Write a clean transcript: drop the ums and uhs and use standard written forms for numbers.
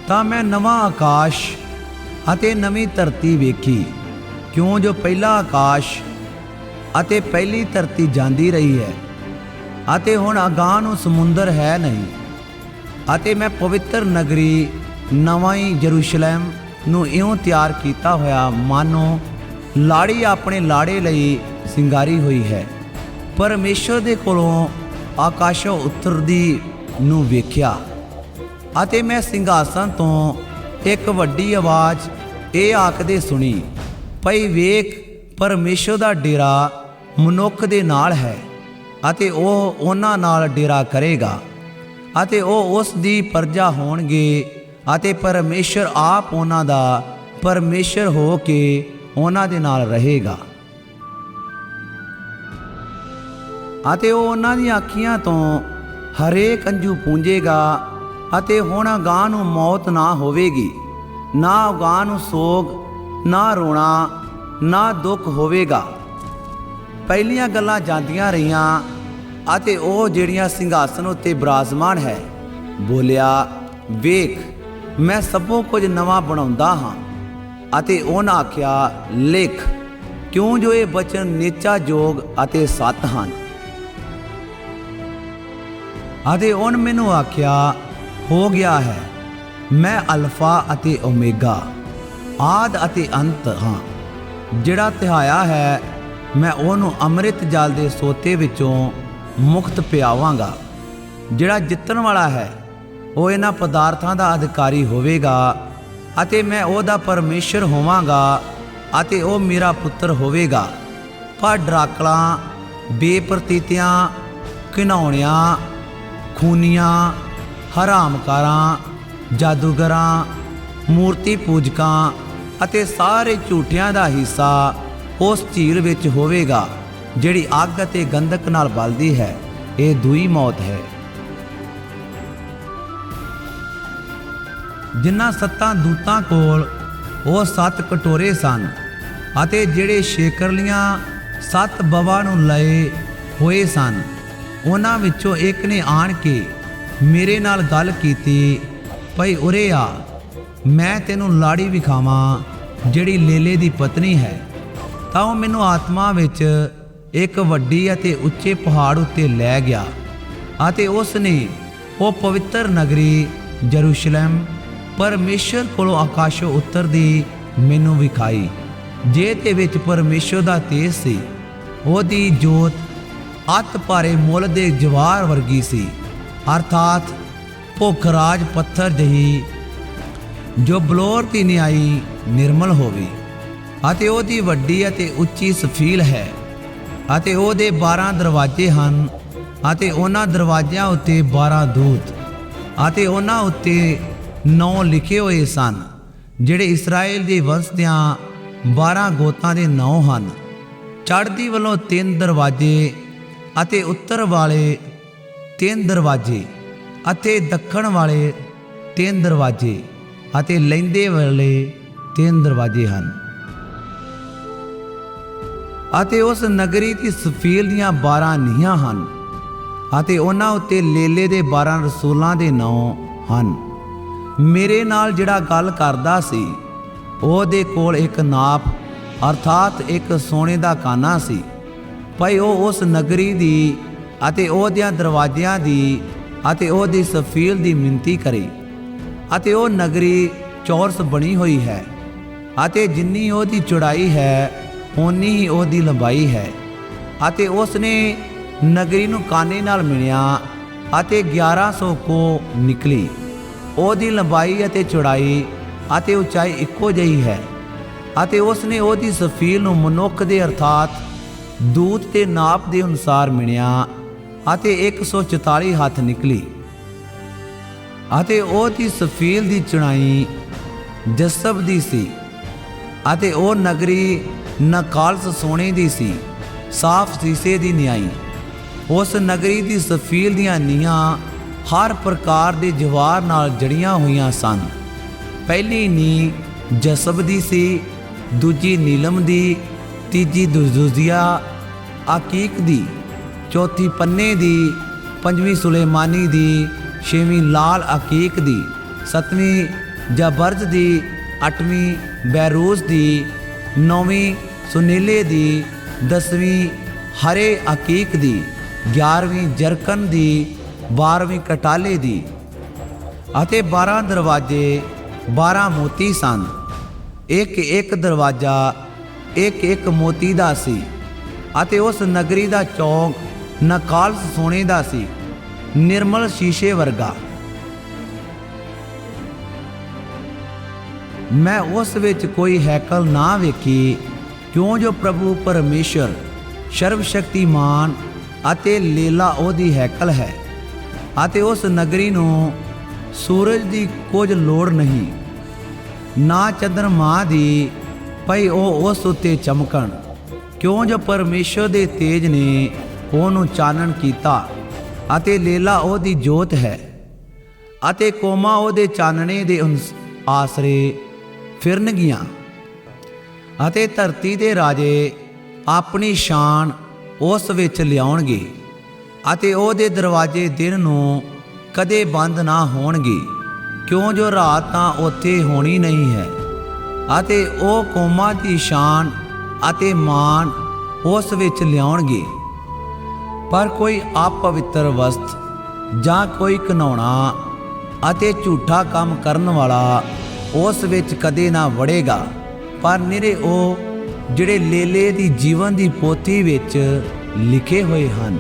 ਤਾਂ मैं नवा आकाश ਅਤੇ ਨਵੀਂ ਧਰਤੀ ਵੇਖੀ, ਕਿਉਂ ਜੋ ਪਹਿਲਾ ਆਕਾਸ਼ ਅਤੇ ਪਹਿਲੀ ਧਰਤੀ ਜਾਂਦੀ ਰਹੀ ਹੈ ਅਤੇ ਹੁਣ ਅਗਾਂਹ ਨੂੰ ਸਮੁੰਦਰ ਹੈ ਨਹੀਂ। ਅਤੇ ਮੈਂ ਪਵਿੱਤਰ ਨਗਰੀ ਨਵਾਂ ਯਰੂਸ਼ਲਮ ਨੂੰ ਇਉਂ ਤਿਆਰ ਕੀਤਾ ਹੋਇਆ ਮਾਨੋ ਲਾੜੀ ਆਪਣੇ ਲਾੜੇ ਲਈ ਸਿੰਗਾਰੀ ਹੋਈ ਹੈ, ਪਰਮੇਸ਼ਰ ਦੇ ਕੋਲੋਂ ਆਕਾਸ਼ੋਂ ਉਤਰਦੀ ਨੂੰ ਵੇਖਿਆ। ਅਤੇ ਮੈਂ ਸਿੰਘਾਸਨ ਤੋਂ ਇੱਕ ਵੱਡੀ ਆਵਾਜ਼ ਇਹ ਆਖਦੇ ਸੁਣੀ, ਭਈ ਵੇਖ, ਪਰਮੇਸ਼ਰ ਦਾ ਡੇਰਾ ਮਨੁੱਖ ਦੇ ਨਾਲ ਹੈ ਅਤੇ ਉਹ ਉਹਨਾਂ ਨਾਲ ਡੇਰਾ ਕਰੇਗਾ ਅਤੇ ਉਹ ਉਸ ਦੀ ਪ੍ਰਜਾ ਹੋਣਗੇ ਅਤੇ ਪਰਮੇਸ਼ਰ ਆਪ ਉਹਨਾਂ ਦਾ ਪਰਮੇਸ਼ਰ ਹੋ ਕੇ ਉਹਨਾਂ ਦੇ ਨਾਲ ਰਹੇਗਾ ਅਤੇ ਉਹ ਉਹਨਾਂ ਦੀਆਂ ਅੱਖੀਆਂ ਤੋਂ ਹਰੇਕ ਅੰਜੂ ਪੂੰਝੇਗਾ ਅਤੇ ਹੁਣ ਅਗਾਂਹ ਨੂੰ ਮੌਤ ਨਾ ਹੋਵੇਗੀ, ਨਾ ਅਗਾਂਹ ਨੂੰ ਸੋਗ, ਨਾ ਰੋਣਾ, ਨਾ ਦੁੱਖ ਹੋਵੇਗਾ। ਪਹਿਲੀਆਂ ਗੱਲਾਂ ਜਾਂਦੀਆਂ ਰਹੀਆਂ ਅਤੇ ਉਹ ਜਿਹੜੀਆਂ ਸਿੰਘਾਸਨ ਉੱਤੇ ਬਿਰਾਜਮਾਨ ਹੈ ਬੋਲਿਆ, ਵੇਖ, ਮੈਂ ਸਭੋਂ ਕੁਝ ਨਵਾਂ ਬਣਾਉਂਦਾ ਹਾਂ। ਅਤੇ ਉਹਨਾਂ ਆਖਿਆ, ਲਿਖ, ਕਿਉਂ ਜੋ ਇਹ ਬਚਨ ਨਿਚਾ ਜੋਗ ਅਤੇ ਸੱਤ ਹਨ। ਅਤੇ ਉਹਨ ਮੈਨੂੰ ਆਖਿਆ, ਹੋ ਗਿਆ ਹੈ, ਮੈਂ ਅਲਫਾ ਅਤੇ ਓਮੇਗਾ, ਆਦ ਅਤੇ ਅੰਤ ਹਾਂ। ਜਿਹੜਾ ਤਿਹਾਇਆ ਹੈ ਮੈਂ ਉਹਨੂੰ ਅੰਮ੍ਰਿਤ ਜਲ ਦੇ ਸੋਤੇ ਵਿੱਚੋਂ ਮੁਕਤ ਪਿਆਵਾਂਗਾ। ਜਿਹੜਾ ਜਿੱਤਣ ਵਾਲਾ ਹੈ ਉਹ ਇਹਨਾਂ ਪਦਾਰਥਾਂ ਦਾ ਅਧਿਕਾਰੀ ਹੋਵੇਗਾ ਅਤੇ ਮੈਂ ਉਹਦਾ ਪਰਮੇਸ਼ਰ ਹੋਵਾਂਗਾ ਅਤੇ ਉਹ ਮੇਰਾ ਪੁੱਤਰ ਹੋਵੇਗਾ। ਪਰ ਡਰਾਕਲਾਂ, ਬੇਪਰਤੀਤਿਆਂ, ਘਿਨਾਉਣਿਆਂ, ਖੂਨੀਆਂ, ਹਰਾਮਕਾਰਾਂ, ਜਾਦੂਗਰਾਂ, ਮੂਰਤੀ ਪੂਜਕਾਂ ਅਤੇ ਸਾਰੇ ਝੂਠਿਆਂ ਦਾ ਹਿੱਸਾ ਉਸ ਝੀਲ ਵਿੱਚ ਹੋਵੇਗਾ ਜਿਹੜੀ ਅੱਗ ਅਤੇ ਗੰਧਕ ਨਾਲ ਬਲਦੀ ਹੈ। ਇਹ ਦੂਈ ਮੌਤ ਹੈ। ਜਿਨ੍ਹਾਂ ਸੱਤਾਂ ਦੂਤਾਂ ਕੋਲ ਉਹ 7 ਕਟੋਰੇ ਸਨ ਅਤੇ ਜਿਹੜੇ ਸ਼ੇਕਰਲੀਆਂ 7 ਬਵਾਂ ਨੂੰ ਲਏ ਹੋਏ ਸਨ, ਉਹਨਾਂ ਵਿੱਚੋਂ ਇੱਕ ਨੇ ਆਣ ਕੇ ਮੇਰੇ ਨਾਲ ਗੱਲ ਕੀਤੀ, ਭਈ ਉਰੇ ਆ, ਮੈਂ ਤੈਨੂੰ ਲਾੜੀ ਵਿਖਾਵਾਂ ਜਿਹੜੀ ਲੇਲੇ ਦੀ ਪਤਨੀ ਹੈ। ਤਾਂ ਉਹ ਮੈਨੂੰ ਆਤਮਾ ਵਿੱਚ ਇੱਕ ਵੱਡੀ ਅਤੇ ਉੱਚੇ ਪਹਾੜ ਉੱਤੇ ਲੈ ਗਿਆ ਅਤੇ ਉਸ ਨੇ ਉਹ ਪਵਿੱਤਰ ਨਗਰੀ ਯਰੂਸ਼ਲਮ ਪਰਮੇਸ਼ਰ ਕੋਲੋਂ ਆਕਾਸ਼ੋਂ ਉਤਰਦੀ ਮੈਨੂੰ ਵਿਖਾਈ, ਜਿਹਦੇ ਵਿੱਚ ਪਰਮੇਸ਼ਰ ਦਾ ਤੇਜ ਸੀ। ਉਹਦੀ ਜੋਤ ਅੱਤ ਭਾਰੇ ਮੁੱਲ ਦੇ ਜਵਾਹਰ ਵਰਗੀ ਸੀ, ਅਰਥਾਤ ਭੁੱਖਰਾਜ ਪੱਥਰ ਜਿਹੀ ਜੋ ਬਲੌਰ ਦੀ ਨਿਆਈ ਨਿਰਮਲ ਹੋਵੇ। ਅਤੇ ਉਹਦੀ ਵੱਡੀ ਅਤੇ ਉੱਚੀ ਸਫੀਲ ਹੈ ਅਤੇ ਉਹਦੇ 12 ਦਰਵਾਜ਼ੇ ਹਨ ਅਤੇ ਉਹਨਾਂ ਦਰਵਾਜ਼ਿਆਂ ਉੱਤੇ 12 ਦੂਤ ਅਤੇ ਉਹਨਾਂ ਉੱਤੇ 9 ਲਿਖੇ ਹੋਏ ਸਨ, ਜਿਹੜੇ ਇਸਰਾਏਲ ਦੇ ਵੰਸ਼ ਦਿਆਂ 12 ਗੋਤਾਂ ਦੇ ਨਾਂ ਹਨ। ਚੜ੍ਹਦੀ ਵੱਲੋਂ 3 ਦਰਵਾਜ਼ੇ ਅਤੇ ਉੱਤਰ ਵਾਲੇ 3 ਦਰਵਾਜ਼ੇ ਅਤੇ ਦੱਖਣ ਵਾਲੇ 3 ਦਰਵਾਜ਼ੇ ਅਤੇ ਲਹਿੰਦੇ ਵਾਲੇ 3 ਦਰਵਾਜ਼ੇ ਹਨ। ਅਤੇ ਉਸ ਨਗਰੀ ਦੀ ਸਫੀਲ ਦੀਆਂ 12 ਨੀਹਾਂ ਹਨ ਅਤੇ ਉਹਨਾਂ ਉੱਤੇ ਲੇਲੇ ਦੇ 12 ਰਸੂਲਾਂ ਦੇ ਨਾਂ ਹਨ। ਮੇਰੇ ਨਾਲ ਜਿਹੜਾ ਗੱਲ ਕਰਦਾ ਸੀ ਉਹਦੇ ਕੋਲ ਇੱਕ ਨਾਪ ਅਰਥਾਤ ਇੱਕ ਸੋਨੇ ਦਾ ਕਾਨਾ ਸੀ, ਭਈ ਉਹ ਉਸ ਨਗਰੀ ਦੀ ਅਤੇ ਉਹਦਿਆਂ ਦਰਵਾਜ਼ਿਆਂ ਦੀ ਅਤੇ ਉਹਦੀ ਸਫੀਲ ਦੀ ਮਿੰਤੀ ਕਰੇ। ਅਤੇ ਉਹ ਨਗਰੀ ਚੌਰਸ ਬਣੀ ਹੋਈ ਹੈ ਅਤੇ ਜਿੰਨੀ ਉਹਦੀ ਚੌੜਾਈ ਹੈ ਓਨੀ ਹੀ ਉਹਦੀ ਲੰਬਾਈ ਹੈ। ਅਤੇ ਉਸ ਨੇ ਨਗਰੀ ਨੂੰ ਕਾਨੇ ਨਾਲ ਮਿਣਿਆ ਅਤੇ 1100 ਕੋ ਨਿਕਲੀ। ਉਹਦੀ ਲੰਬਾਈ ਅਤੇ ਚੌੜਾਈ ਅਤੇ ਉਚਾਈ ਇੱਕੋ ਜਿਹੀ ਹੈ। ਅਤੇ ਉਸ ਨੇ ਉਹਦੀ ਸਫੀਲ ਨੂੰ ਮਨੁੱਖ ਦੇ ਅਰਥਾਤ ਦੂਤ ਦੇ ਨਾਪ ਦੇ ਅਨੁਸਾਰ ਮਿਣਿਆ ਅਤੇ 144 ਹੱਥ ਨਿਕਲੀ। ਅਤੇ ਉਹਦੀ ਸਫੀਲ ਦੀ ਚੌੜਾਈ ਜਸਬ ਦੀ ਸੀ ਅਤੇ ਉਹ ਨਗਰੀ ਨਕਾਲਸ ਸੋਨੇ ਦੀ ਸੀ, ਸਾਫ਼ ਸੀਸੇ ਦੀ ਨਿਆਈ। ਉਸ ਨਗਰੀ ਦੀ ਸਫੀਲ ਦੀਆਂ ਨੀਹਾਂ ਹਰ ਪ੍ਰਕਾਰ ਦੇ ਜਵਾਹਰ ਨਾਲ ਜੜੀਆਂ ਹੋਈਆਂ ਸਨ। ਪਹਿਲੀ ਨੀਂਹ ਜਸਬ ਦੀ ਸੀ, ਦੂਜੀ ਨੀਲਮ ਦੀ, ਤੀਜੀ ਦੁਜ਼ੂਜ਼ੀਆ ਆਕੀਕ ਦੀ, ਚੌਥੀ ਪੰਨੇ ਦੀ, ਪੰਜਵੀਂ ਸੁਲੇਮਾਨੀ ਦੀ, ਛੇਵੀਂ ਲਾਲ ਆਕੀਕ ਦੀ, ਸੱਤਵੀਂ ਜਬਰਜ ਦੀ, 8ਵੀਂ ਬੈਰੂਸ ਦੀ, 9ਵੀਂ ਸੁਨੀਲੇ ਦੀ, 10ਵੀਂ ਹਰੇ ਅਕੀਕ ਦੀ, 11ਵੀਂ ਜਰਕਨ ਦੀ, 12ਵੀਂ ਕਟਾਲੇ ਦੀ। ਅਤੇ 12 ਦਰਵਾਜ਼ੇ 12 ਮੋਤੀ ਸਨ। ਇੱਕ ਇੱਕ ਦਰਵਾਜ਼ਾ ਇੱਕ ਇੱਕ ਮੋਤੀ ਦਾ ਸੀ। ਅਤੇ ਉਸ ਨਗਰੀ ਦਾ ਚੌਂਕ ਨਕਾਲਸ ਸੋਨੇ ਦਾ ਸੀ, ਨਿਰਮਲ ਸ਼ੀਸ਼ੇ ਵਰਗਾ। ਮੈਂ ਉਸ ਵਿੱਚ ਕੋਈ ਹੈਕਲ ਨਾ ਵੇਖੀ, ਕਿਉਂ ਜੋ ਪ੍ਰਭੂ ਪਰਮੇਸ਼ਰ ਸਰਵ ਸ਼ਕਤੀਮਾਨ ਅਤੇ ਲੇਲਾ ਉਹਦੀ ਹੈਕਲ ਹੈ। ਅਤੇ ਉਸ ਨਗਰੀ ਨੂੰ ਸੂਰਜ ਦੀ ਕੁਝ ਲੋੜ ਨਹੀਂ, ਨਾ ਚੰਦਰਮਾ ਦੀ, ਭਈ ਉਹ ਉਸ ਉੱਤੇ ਚਮਕਣ, ਕਿਉਂ ਜੋ ਪਰਮੇਸ਼ਰ ਦੇ ਤੇਜ ਨੇ ਉਹਨੂੰ ਚਾਨਣ ਕੀਤਾ ਅਤੇ ਲੇਲਾ ਉਹਦੀ ਜੋਤ ਹੈ। ਅਤੇ ਕੌਮਾਂ ਉਹਦੇ ਚਾਨਣੇ ਦੇ ਆਸਰੇ ਫਿਰਨਗੀਆਂ। ਅਤੇ ਧਰਤੀ ਦੇ ਰਾਜੇ ਆਪਣੀ ਸ਼ਾਨ ਉਸ ਵਿੱਚ ਲਿਆਉਣਗੇ। ਅਤੇ ਉਹਦੇ ਦਰਵਾਜ਼ੇ ਦਿਨ ਨੂੰ ਕਦੇ ਬੰਦ ਨਾ ਹੋਣਗੇ, ਕਿਉਂ ਜੋ ਰਾਤ ਤਾਂ ਉੱਥੇ ਹੋਣੀ ਨਹੀਂ ਹੈ। ਅਤੇ ਉਹ ਕੌਮਾਂ ਦੀ ਸ਼ਾਨ ਅਤੇ ਮਾਣ ਉਸ ਵਿੱਚ ਲਿਆਉਣਗੇ। ਪਰ ਕੋਈ ਅਪਵਿੱਤਰ ਵਸਤ ਜਾਂ ਕੋਈ ਘਿਨਾਉਣਾ ਅਤੇ ਝੂਠਾ ਕੰਮ ਕਰਨ ਵਾਲਾ ਉਸ ਵਿੱਚ ਕਦੇ ਨਾ ਵੜੇਗਾ, ਪਰ ਨਿਰੇ ਉਹ ਜਿਹੜੇ ਲੇਲੇ ਦੀ ਜੀਵਨ ਦੀ ਪੋਥੀ ਵਿੱਚ ਲਿਖੇ ਹੋਏ ਹਨ।